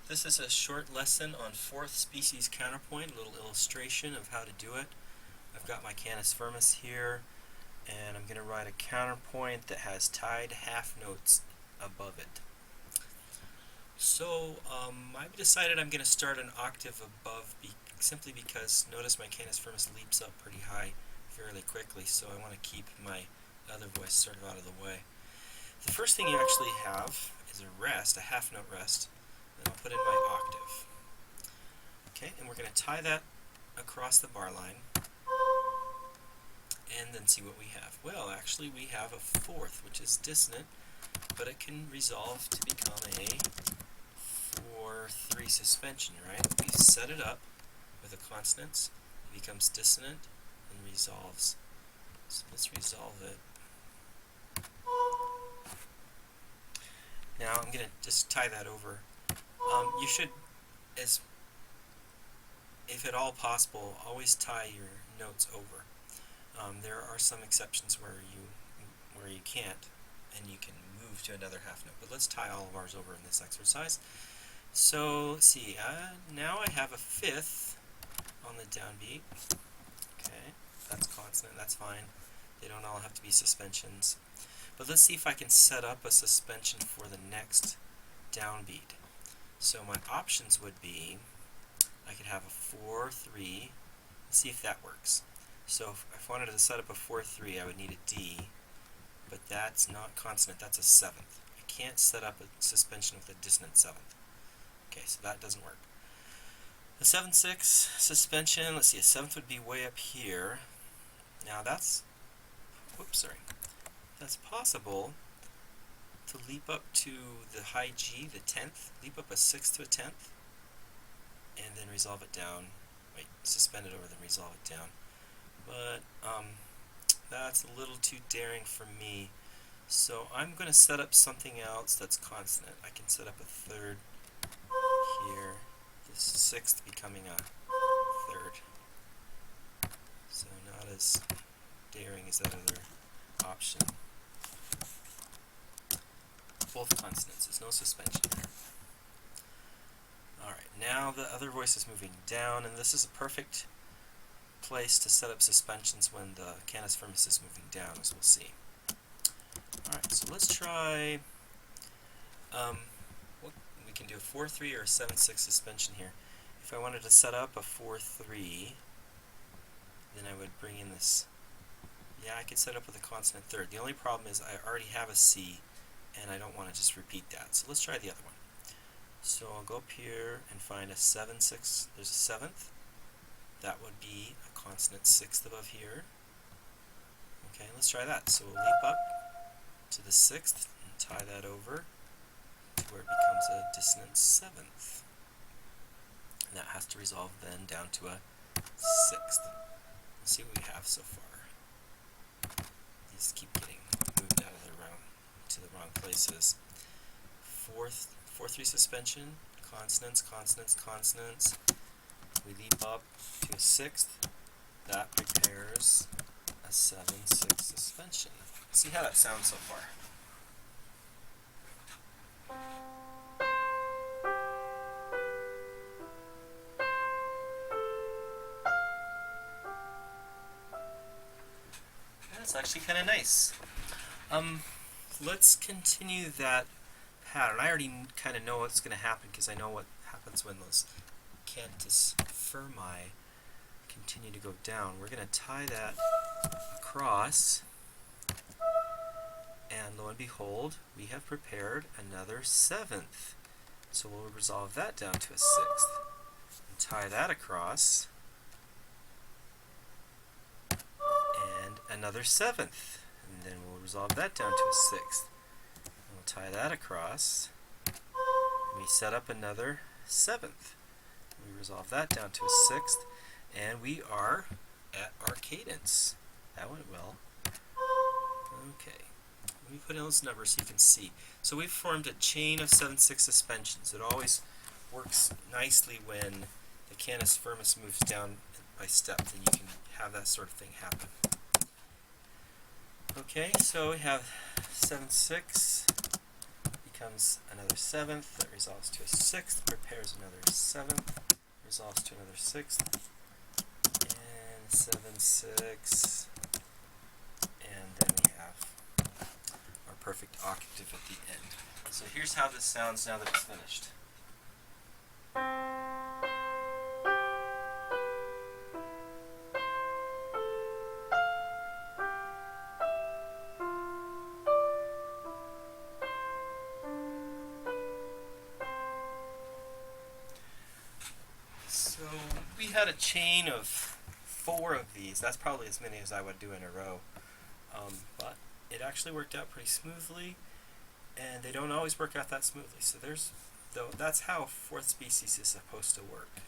This is a short lesson on fourth species counterpoint, a little illustration of how to do it. I've got my canis firmus here, and I'm going to write a counterpoint that has tied half notes above it. So I've decided I'm going to start an octave above simply because notice my canis firmus leaps up pretty high fairly quickly, so I want to keep my other voice sort of out of the way. The first thing you actually have is a rest, a half note rest, that I'll put in my octave. Okay, and we're going to tie that across the bar line and then see what we have. Well, actually we have a fourth, which is dissonant, but it can resolve to become a 4-3 suspension, right? We set it up with a consonance, it becomes dissonant and resolves. So let's resolve it. Now I'm going to just tie that over. You should, if at all possible, always tie your notes over. There are some exceptions where you can't, and you can move to another half note. But let's tie all of ours over in this exercise. So let's see. Now I have a fifth on the downbeat. Okay, that's consonant. That's fine. They don't all have to be suspensions. But let's see if I can set up a suspension for the next downbeat. So my options would be, I could have a 4-3. Let's see if that works. So if I wanted to set up a 4-3, I would need a D, but that's not consonant, that's a seventh. I can't set up a suspension with a dissonant seventh. Okay, so that doesn't work. The 7-6 suspension, let's see, a seventh would be way up here. Now that's possible to leap up to the high G, the 10th, leap up a 6th to a 10th, and then resolve it down. Wait, suspend it over, then resolve it down. But that's a little too daring for me. So I'm going to set up something else that's consonant. I can set up a third here, the 6th becoming a third. So not as daring as that other option. Both consonants, there's no suspension there. Alright, now the other voice is moving down, and this is a perfect place to set up suspensions when the canis firmus is moving down, as we'll see. Alright, so let's try, we can do a 4-3 or a 7-6 suspension here. If I wanted to set up a 4-3, then I would bring in this, I could set up with a consonant third. The only problem is I already have a C, and I don't want to just repeat that. So let's try the other one. So I'll go up here and find a 7-6, there's a seventh. That would be a consonant sixth above here. Okay, let's try that. So we'll leap up to the 6th and tie that over to where it becomes a dissonant 7th. And that has to resolve then down to a 6th. Let's see what we have so far. These keep getting moved out of to the wrong places. 4-3 suspension, consonants, consonants, consonants. We leap up to a 6th. That prepares a 7-6 suspension. Let's see how that sounds so far. That's actually kind of nice. Let's continue that pattern. I already kind of know what's going to happen because I know what happens when those cantus firmi continue to go down. We're going to tie that across, and lo and behold, we have prepared another 7th. So we'll resolve that down to a 6th. And tie that across, and another 7th. And then we'll resolve that down to a 6th. And we'll tie that across, and we set up another 7th. We resolve that down to a 6th, and we are at our cadence. That went well. Okay, let me put in those numbers so you can see. So we've formed a chain of 7-6 suspensions. It always works nicely when the canis firmus moves down by step, then you can have that sort of thing happen. Okay, so we have 7-6 becomes another seventh, that resolves to a sixth, prepares another seventh, resolves to another sixth, and 7, 6, and then we have our perfect octave at the end. So here's how this sounds now that it's finished. So we had a chain of 4 of these. That's probably as many as I would do in a row. But it actually worked out pretty smoothly, and they don't always work out that smoothly. So that's how fourth species is supposed to work.